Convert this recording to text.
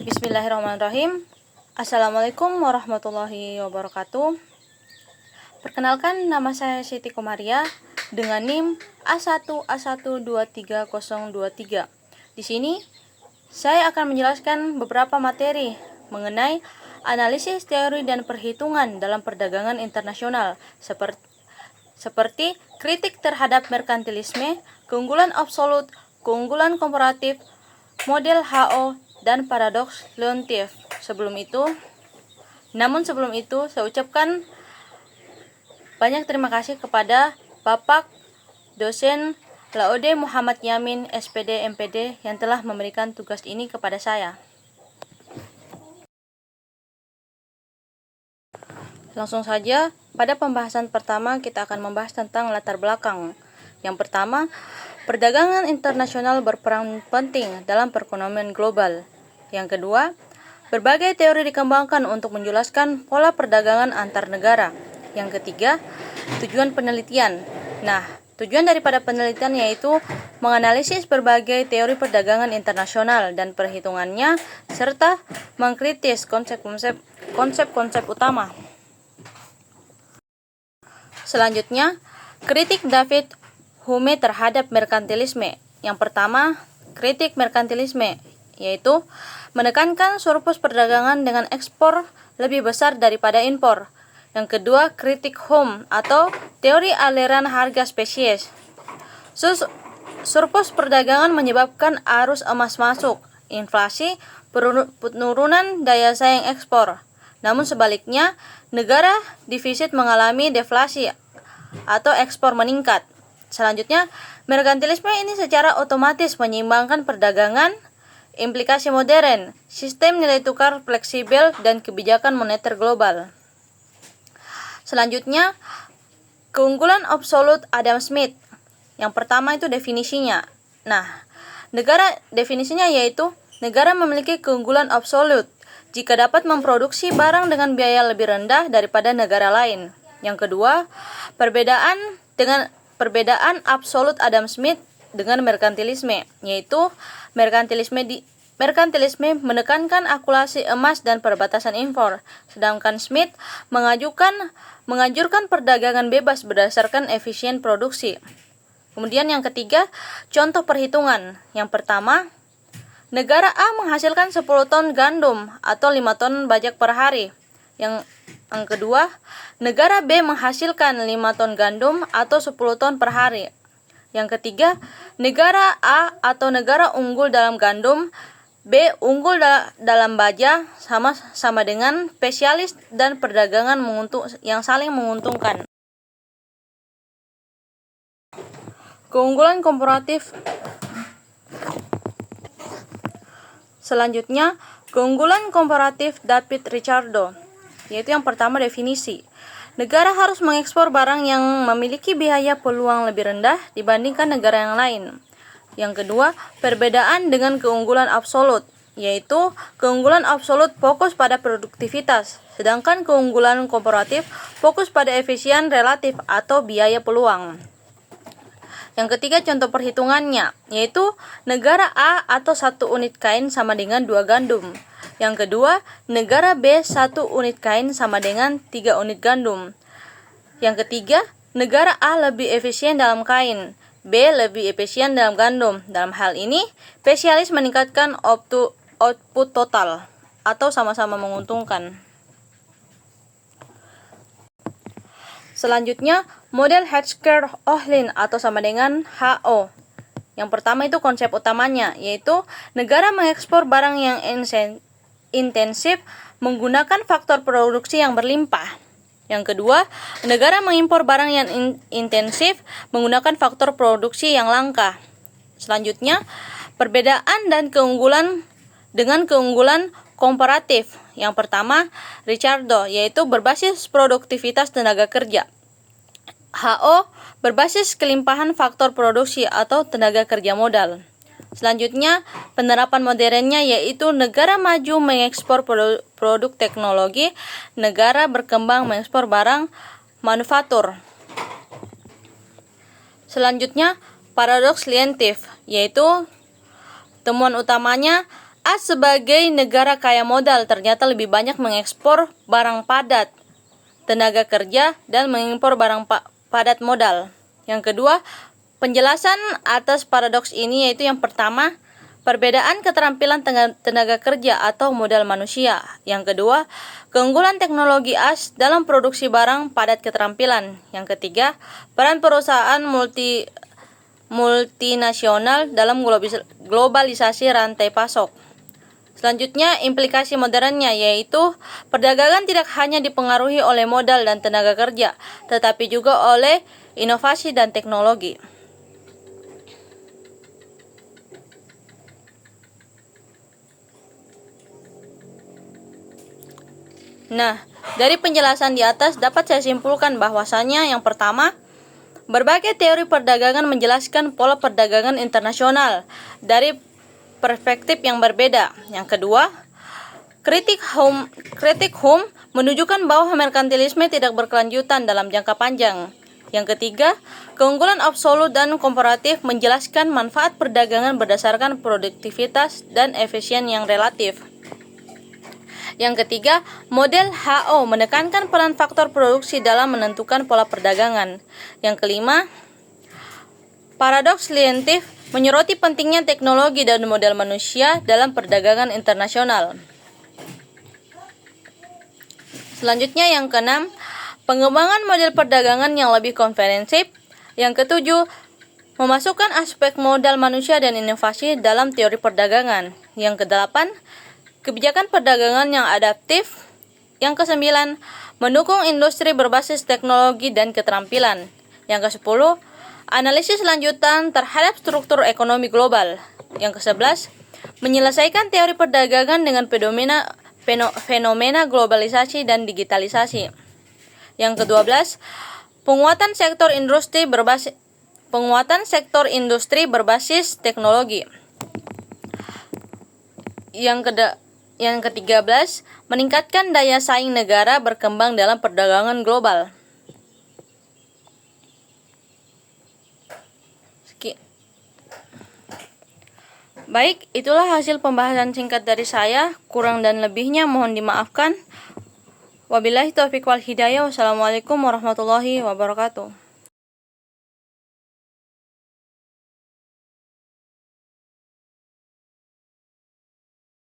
Bismillahirrahmanirrahim. Assalamualaikum warahmatullahi wabarakatuh. Perkenalkan, nama saya Siti Komaria dengan NIM A1A1230023. Di sini saya akan menjelaskan beberapa materi mengenai analisis teori dan perhitungan dalam perdagangan internasional seperti kritik terhadap merkantilisme, keunggulan absolut, keunggulan komparatif, model HO, dan paradoks Leontief. Sebelum itu, saya ucapkan banyak terima kasih kepada Bapak dosen Laude Muhammad Yamin, SPD MPD, yang telah memberikan tugas ini kepada saya. Langsung saja, pada pembahasan pertama kita akan membahas tentang latar belakang. Yang pertama, perdagangan internasional berperan penting dalam perekonomian global. Yang kedua, berbagai teori dikembangkan untuk menjelaskan pola perdagangan antar negara. Yang ketiga, tujuan penelitian. Tujuan daripada penelitian yaitu menganalisis berbagai teori perdagangan internasional dan perhitungannya serta mengkritis konsep-konsep utama. Selanjutnya, kritik David Hume terhadap merkantilisme. Yang pertama, kritik merkantilisme yaitu menekankan surplus perdagangan dengan ekspor lebih besar daripada impor. Yang kedua, kritik Hume atau teori aliran harga spesies. Surplus perdagangan menyebabkan arus emas masuk, inflasi, penurunan daya saing ekspor. Namun sebaliknya, negara defisit mengalami deflasi atau ekspor meningkat. Selanjutnya, merkantilisme ini secara otomatis menyeimbangkan perdagangan, implikasi modern, sistem nilai tukar fleksibel, dan kebijakan moneter global. Selanjutnya, keunggulan absolut Adam Smith. Yang pertama itu definisinya. Definisinya yaitu negara memiliki keunggulan absolut jika dapat memproduksi barang dengan biaya lebih rendah daripada negara lain. Yang kedua, perbedaan absolut Adam Smith dengan merkantilisme, yaitu merkantilisme menekankan akumulasi emas dan perbatasan impor, sedangkan Smith menganjurkan perdagangan bebas berdasarkan efisien produksi. Kemudian yang ketiga, contoh perhitungan. Yang pertama, negara A menghasilkan 10 ton gandum atau 5 ton bajak per hari. Yang kedua, negara B menghasilkan 5 ton gandum atau 10 ton per hari. Yang ketiga, negara A atau negara unggul dalam gandum, B unggul dalam baja, sama dengan spesialis dan perdagangan yang saling menguntungkan. Keunggulan komparatif. Selanjutnya, keunggulan komparatif David Ricardo, yaitu yang pertama definisi. Negara harus mengekspor barang yang memiliki biaya peluang lebih rendah dibandingkan negara yang lain. Yang kedua, perbedaan dengan keunggulan absolut, yaitu keunggulan absolut fokus pada produktivitas, sedangkan keunggulan komparatif fokus pada efisien relatif atau biaya peluang. Yang ketiga, contoh perhitungannya, yaitu negara A atau 1 unit kain sama dengan 2 gandum. Yang kedua, negara B 1 unit kain sama dengan 3 unit gandum. Yang ketiga, negara A lebih efisien dalam kain, B lebih efisien dalam gandum. Dalam hal ini, spesialis meningkatkan output total atau sama-sama menguntungkan. Selanjutnya, model Hetschker-Ohlin atau sama dengan HO. Yang pertama itu konsep utamanya, yaitu negara mengekspor barang yang intensif menggunakan faktor produksi yang berlimpah. Yang kedua, negara mengimpor barang yang intensif menggunakan faktor produksi yang langka. Selanjutnya, perbedaan dan keunggulan dengan keunggulan komparatif. Yang pertama, Ricardo, yaitu berbasis produktivitas tenaga kerja. HO berbasis kelimpahan faktor produksi atau tenaga kerja modal. Selanjutnya, penerapan modernnya yaitu negara maju mengekspor produk teknologi, negara berkembang mengekspor barang manufaktur. Selanjutnya, paradoks Leontief, yaitu temuan utamanya AS sebagai negara kaya modal ternyata lebih banyak mengekspor barang padat tenaga kerja dan mengimpor barang padat modal. Yang kedua, penjelasan atas paradoks ini yaitu yang pertama, perbedaan keterampilan tenaga kerja atau modal manusia. Yang kedua, keunggulan teknologi AS dalam produksi barang padat keterampilan. Yang ketiga, peran perusahaan multinasional dalam globalisasi rantai pasok. Selanjutnya, implikasi modernnya yaitu perdagangan tidak hanya dipengaruhi oleh modal dan tenaga kerja, tetapi juga oleh inovasi dan teknologi. Nah, dari penjelasan di atas dapat saya simpulkan bahwasanya yang pertama, berbagai teori perdagangan menjelaskan pola perdagangan internasional dari perspektif yang berbeda. Yang kedua, kritik Hume menunjukkan bahwa merkantilisme tidak berkelanjutan dalam jangka panjang. Yang ketiga, keunggulan absolut dan komparatif menjelaskan manfaat perdagangan berdasarkan produktivitas dan efisien yang relatif. Yang ketiga, model HO menekankan peran faktor produksi dalam menentukan pola perdagangan. Yang kelima, paradoks Lientif menyoroti pentingnya teknologi dan modal manusia dalam perdagangan internasional. Selanjutnya yang keenam, pengembangan model perdagangan yang lebih komprehensif. Yang ketujuh, memasukkan aspek modal manusia dan inovasi dalam teori perdagangan. Yang kedelapan, kebijakan perdagangan yang adaptif. Yang kesembilan, mendukung industri berbasis teknologi dan keterampilan. Yang kesepuluh, analisis lanjutan terhadap struktur ekonomi global. Yang ke-11, menyelesaikan teori perdagangan dengan fenomena globalisasi dan digitalisasi. Yang ke-12, penguatan sektor industri berbasis teknologi. Yang ke-13, meningkatkan daya saing negara berkembang dalam perdagangan global. Baik, itulah hasil pembahasan singkat dari saya. Kurang dan lebihnya mohon dimaafkan. Wabillahi taufiq wal hidayah. Wassalamualaikum warahmatullahi wabarakatuh.